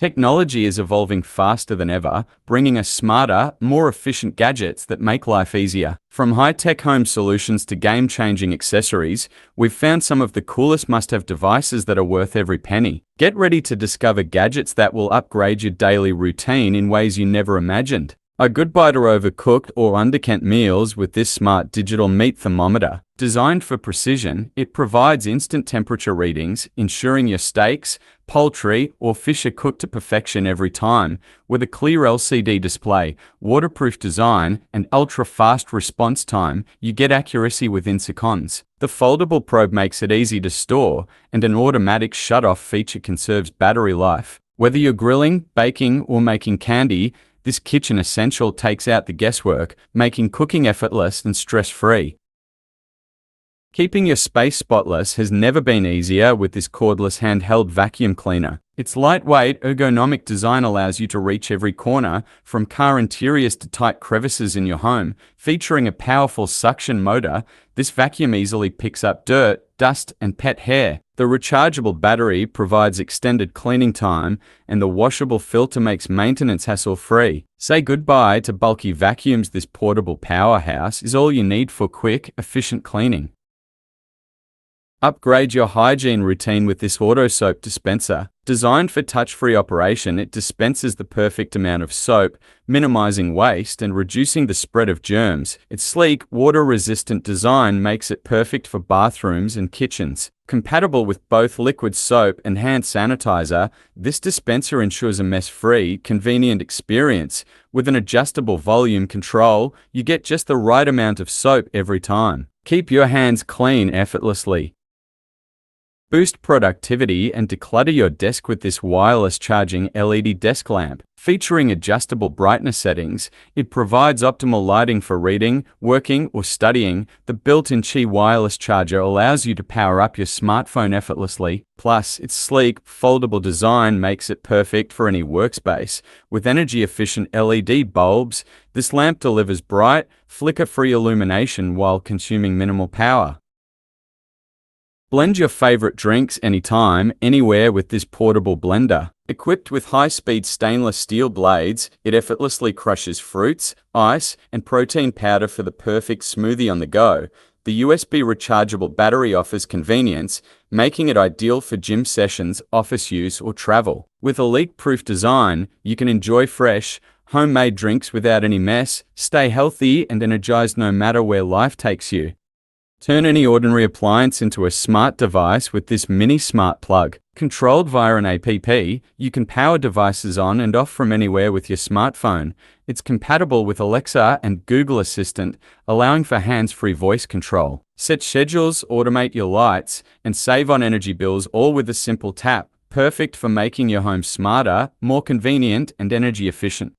Technology is evolving faster than ever, bringing us smarter, more efficient gadgets that make life easier. From high-tech home solutions to game-changing accessories, we've found some of the coolest must-have devices that are worth every penny. Get ready to discover gadgets that will upgrade your daily routine in ways you never imagined. A goodbye to overcooked or undercooked meals with this smart digital meat thermometer. Designed for precision, it provides instant temperature readings, ensuring your steaks, poultry, or fish are cooked to perfection every time. With a clear LCD display, waterproof design, and ultra-fast response time, you get accuracy within seconds. The foldable probe makes it easy to store, and an automatic shut-off feature conserves battery life. Whether you're grilling, baking, or making candy, this kitchen essential takes out the guesswork, making cooking effortless and stress-free. Keeping your space spotless has never been easier with this cordless handheld vacuum cleaner. Its lightweight, ergonomic design allows you to reach every corner, from car interiors to tight crevices in your home. Featuring a powerful suction motor, this vacuum easily picks up dirt, dust, and pet hair. The rechargeable battery provides extended cleaning time, and the washable filter makes maintenance hassle-free. Say goodbye to bulky vacuums. This portable powerhouse is all you need for quick, efficient cleaning. Upgrade your hygiene routine with this auto soap dispenser. Designed for touch-free operation, it dispenses the perfect amount of soap, minimizing waste and reducing the spread of germs. Its sleek, water-resistant design makes it perfect for bathrooms and kitchens. Compatible with both liquid soap and hand sanitizer, this dispenser ensures a mess-free, convenient experience. With an adjustable volume control, you get just the right amount of soap every time. Keep your hands clean effortlessly. Boost productivity and declutter your desk with this wireless charging LED desk lamp. Featuring adjustable brightness settings, it provides optimal lighting for reading, working, or studying. The built-in Qi wireless charger allows you to power up your smartphone effortlessly. Plus, its sleek, foldable design makes it perfect for any workspace. With energy-efficient LED bulbs, this lamp delivers bright, flicker-free illumination while consuming minimal power. Blend your favorite drinks anytime, anywhere with this portable blender. Equipped with high-speed stainless steel blades, it effortlessly crushes fruits, ice, and protein powder for the perfect smoothie on the go. The USB rechargeable battery offers convenience, making it ideal for gym sessions, office use, or travel. With a leak-proof design, you can enjoy fresh, homemade drinks without any mess, stay healthy and energized no matter where life takes you. Turn any ordinary appliance into a smart device with this mini smart plug. Controlled via an app, you can power devices on and off from anywhere with your smartphone. It's compatible with Alexa and Google Assistant, allowing for hands-free voice control. Set schedules, automate your lights, and save on energy bills all with a simple tap. Perfect for making your home smarter, more convenient, and energy efficient.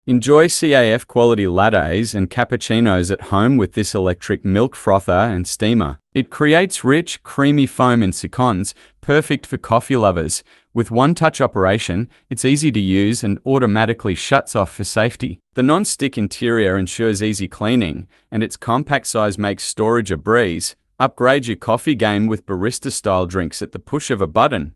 Enjoy CAF quality lattes and cappuccinos at home with this electric milk frother and steamer. It creates rich, creamy foam in seconds, perfect for coffee lovers. With one-touch operation, it's easy to use and automatically shuts off for safety. The non-stick interior ensures easy cleaning, and its compact size makes storage a breeze. Upgrade your coffee game with barista-style drinks at the push of a button.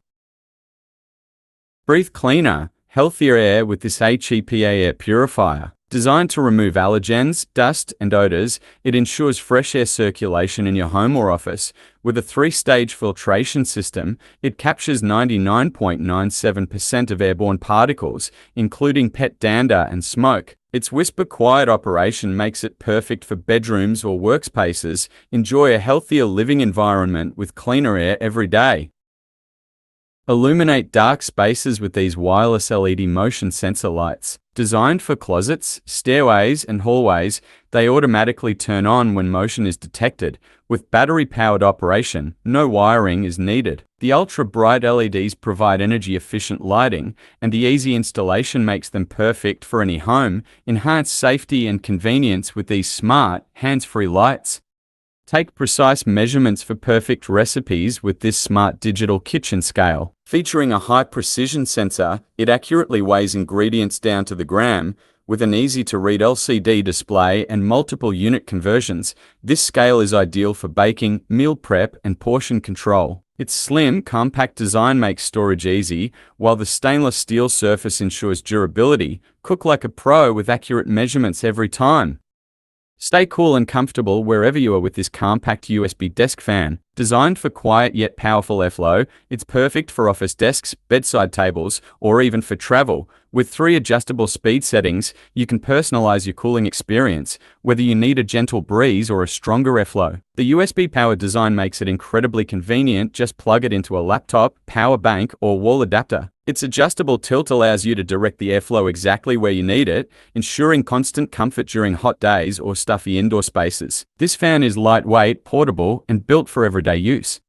Breathe cleaner, healthier air with this HEPA air purifier. Designed to remove allergens, dust, and odors, it ensures fresh air circulation in your home or office. With a 3-stage filtration system, it captures 99.97% of airborne particles, including pet dander and smoke. Its whisper-quiet operation makes it perfect for bedrooms or workspaces. Enjoy a healthier living environment with cleaner air every day. Illuminate dark spaces with these wireless LED motion sensor lights. Designed for closets, stairways, and hallways, they automatically turn on when motion is detected. With battery-powered operation, no wiring is needed. The ultra-bright LEDs provide energy-efficient lighting, and the easy installation makes them perfect for any home. Enhance safety and convenience with these smart, hands-free lights. Take precise measurements for perfect recipes with this smart digital kitchen scale. Featuring a high-precision sensor, it accurately weighs ingredients down to the gram. With an easy-to-read LCD display and multiple unit conversions, this scale is ideal for baking, meal prep, and portion control. Its slim, compact design makes storage easy, while the stainless steel surface ensures durability. Cook like a pro with accurate measurements every time. Stay cool and comfortable wherever you are with this compact USB desk fan. Designed for quiet yet powerful airflow, it's perfect for office desks, bedside tables, or even for travel. With 3 adjustable speed settings, you can personalize your cooling experience, whether you need a gentle breeze or a stronger airflow. The USB-powered design makes it incredibly convenient. Just plug it into a laptop, power bank, or wall adapter. Its adjustable tilt allows you to direct the airflow exactly where you need it, ensuring constant comfort during hot days or stuffy indoor spaces. This fan is lightweight, portable, and built for everyday use.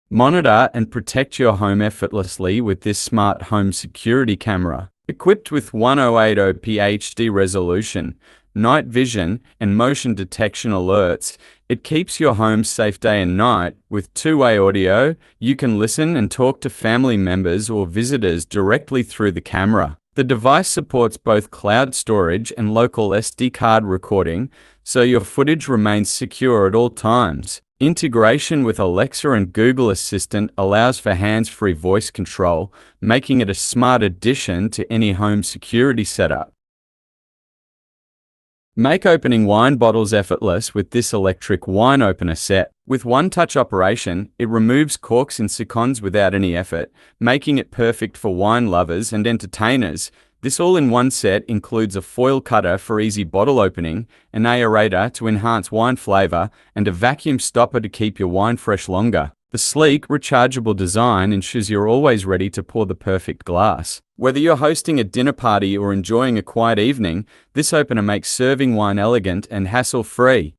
Monitor and protect your home effortlessly with this smart home security camera. Equipped with 1080p HD resolution, night vision, and motion detection alerts, it keeps your home safe day and night. With two-way audio, you can listen and talk to family members or visitors directly through the camera. The device supports both cloud storage and local SD card recording, so your footage remains secure at all times. Integration with Alexa and Google Assistant allows for hands-free voice control, making it a smart addition to any home security setup. Make opening wine bottles effortless with this electric wine opener set. With one-touch operation, it removes corks and seconds without any effort, making it perfect for wine lovers and entertainers. This all-in-one set includes a foil cutter for easy bottle opening, an aerator to enhance wine flavor, and a vacuum stopper to keep your wine fresh longer. The sleek, rechargeable design ensures you're always ready to pour the perfect glass. Whether you're hosting a dinner party or enjoying a quiet evening, this opener makes serving wine elegant and hassle-free.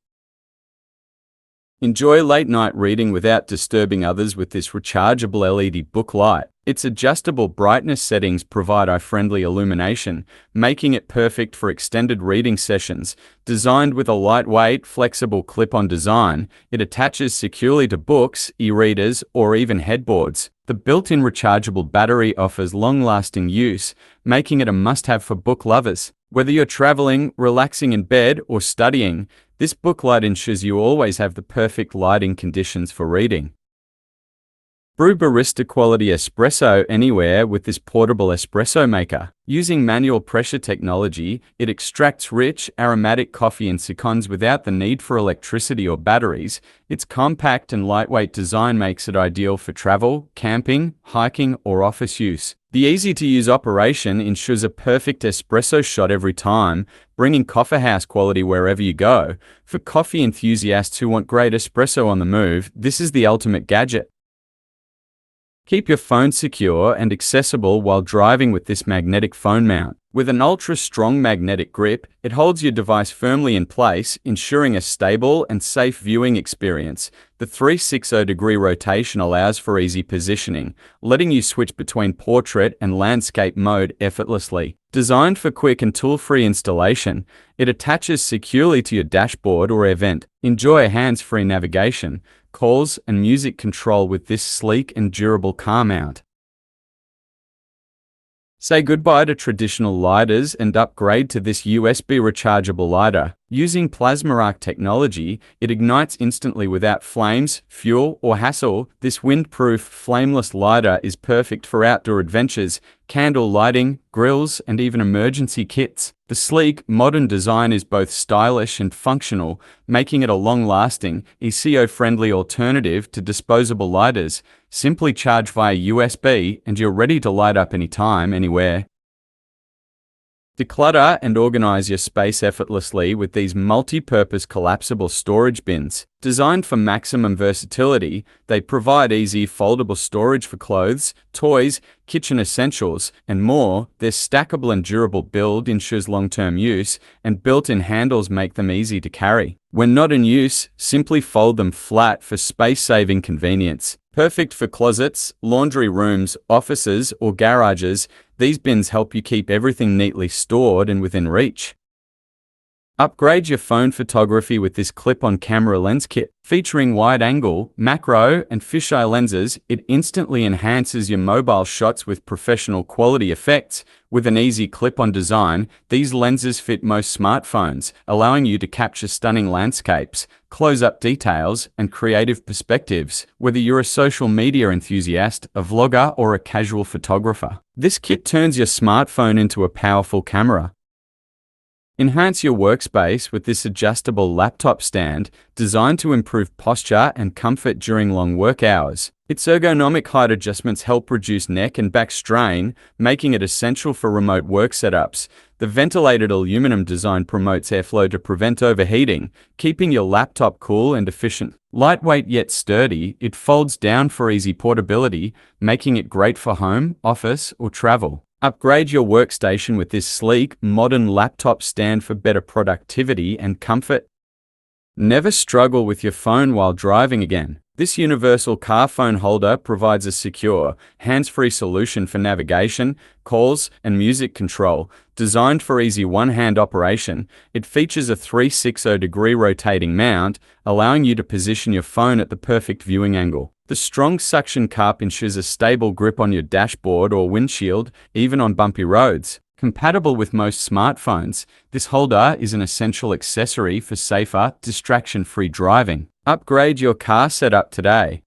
Enjoy late-night reading without disturbing others with this rechargeable LED book light. Its adjustable brightness settings provide eye-friendly illumination, making it perfect for extended reading sessions. Designed with a lightweight, flexible clip-on design, it attaches securely to books, e-readers, or even headboards. The built-in rechargeable battery offers long-lasting use, making it a must-have for book lovers. Whether you're traveling, relaxing in bed, or studying, this book light ensures you always have the perfect lighting conditions for reading. Brew barista quality espresso anywhere with this portable espresso maker. Using manual pressure technology, it extracts rich, aromatic coffee in seconds without the need for electricity or batteries. Its compact and lightweight design makes it ideal for travel, camping, hiking, or office use. The easy-to-use operation ensures a perfect espresso shot every time, bringing coffee house quality wherever you go. For coffee enthusiasts who want great espresso on the move, this is the ultimate gadget. Keep your phone secure and accessible while driving with this magnetic phone mount. With an ultra-strong magnetic grip, it holds your device firmly in place, ensuring a stable and safe viewing experience. The 360-degree rotation allows for easy positioning, letting you switch between portrait and landscape mode effortlessly. Designed for quick and tool-free installation, it attaches securely to your dashboard or event. Enjoy hands-free navigation, calls, and music control with this sleek and durable car mount. Say goodbye to traditional lighters and upgrade to this USB rechargeable lighter. Using plasma arc technology, it ignites instantly without flames, fuel, or hassle. This windproof, flameless lighter is perfect for outdoor adventures, candle lighting, grills, and even emergency kits. The sleek, modern design is both stylish and functional, making it a long-lasting, eco-friendly alternative to disposable lighters. Simply charge via USB and you're ready to light up anytime, anywhere. Declutter and organize your space effortlessly with these multi-purpose collapsible storage bins. Designed for maximum versatility, they provide easy foldable storage for clothes, toys, kitchen essentials, and more. Their stackable and durable build ensures long-term use, and built-in handles make them easy to carry. When not in use, simply fold them flat for space-saving convenience. Perfect for closets, laundry rooms, offices, or garages, these bins help you keep everything neatly stored and within reach. Upgrade your phone photography with this clip-on camera lens kit. Featuring wide-angle, macro, and fisheye lenses, it instantly enhances your mobile shots with professional quality effects. With an easy clip-on design, these lenses fit most smartphones, allowing you to capture stunning landscapes, close-up details, and creative perspectives, whether you're a social media enthusiast, a vlogger, or a casual photographer. This kit turns your smartphone into a powerful camera. Enhance your workspace with this adjustable laptop stand, designed to improve posture and comfort during long work hours. Its ergonomic height adjustments help reduce neck and back strain, making it essential for remote work setups. The ventilated aluminum design promotes airflow to prevent overheating, keeping your laptop cool and efficient. Lightweight yet sturdy, it folds down for easy portability, making it great for home, office, or travel. Upgrade your workstation with this sleek, modern laptop stand for better productivity and comfort. Never struggle with your phone while driving again. This universal car phone holder provides a secure, hands-free solution for navigation, calls, and music control. Designed for easy one-hand operation, it features a 360-degree rotating mount, allowing you to position your phone at the perfect viewing angle. The strong suction cup ensures a stable grip on your dashboard or windshield, even on bumpy roads. Compatible with most smartphones, this holder is an essential accessory for safer, distraction-free driving. Upgrade your car setup today.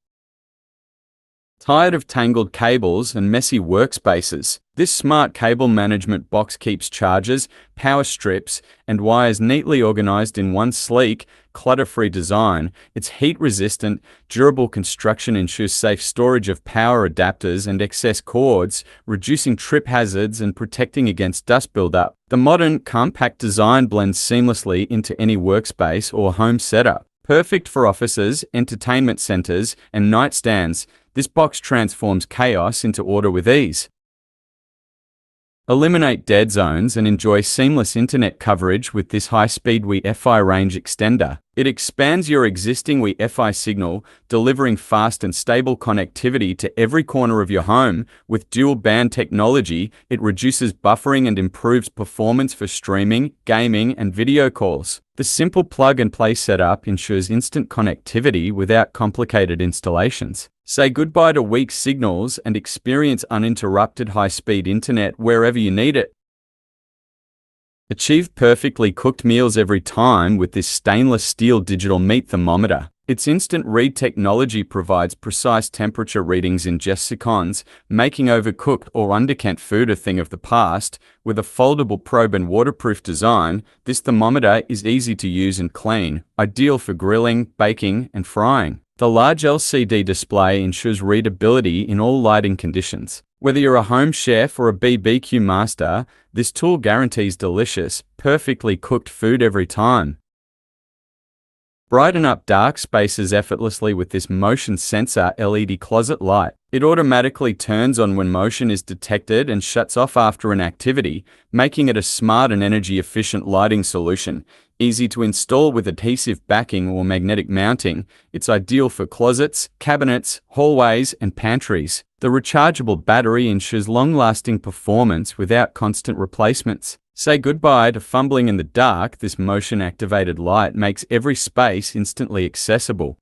Tired of tangled cables and messy workspaces? This smart cable management box keeps chargers, power strips, and wires neatly organized in one sleek, clutter-free design. Its heat-resistant, durable construction ensures safe storage of power adapters and excess cords, reducing trip hazards and protecting against dust buildup. The modern, compact design blends seamlessly into any workspace or home setup. Perfect for offices, entertainment centers, and nightstands, this box transforms chaos into order with ease. Eliminate dead zones and enjoy seamless internet coverage with this high-speed Wi-Fi range extender. It expands your existing Wi-Fi signal, delivering fast and stable connectivity to every corner of your home. With dual-band technology, it reduces buffering and improves performance for streaming, gaming, and video calls. The simple plug-and-play setup ensures instant connectivity without complicated installations. Say goodbye to weak signals and experience uninterrupted high-speed internet wherever you need it. Achieve perfectly cooked meals every time with this stainless steel digital meat thermometer. Its instant read technology provides precise temperature readings in just seconds, making overcooked or undercooked food a thing of the past. With a foldable probe and waterproof design, this thermometer is easy to use and clean, ideal for grilling, baking, and frying. The large LCD display ensures readability in all lighting conditions. Whether you're a home chef or a BBQ master, this tool guarantees delicious, perfectly cooked food every time. Brighten up dark spaces effortlessly with this motion sensor LED closet light. It automatically turns on when motion is detected and shuts off after an activity, making it a smart and energy-efficient lighting solution. Easy to install with adhesive backing or magnetic mounting, it's ideal for closets, cabinets, hallways, and pantries. The rechargeable battery ensures long-lasting performance without constant replacements. Say goodbye to fumbling in the dark. This motion-activated light makes every space instantly accessible.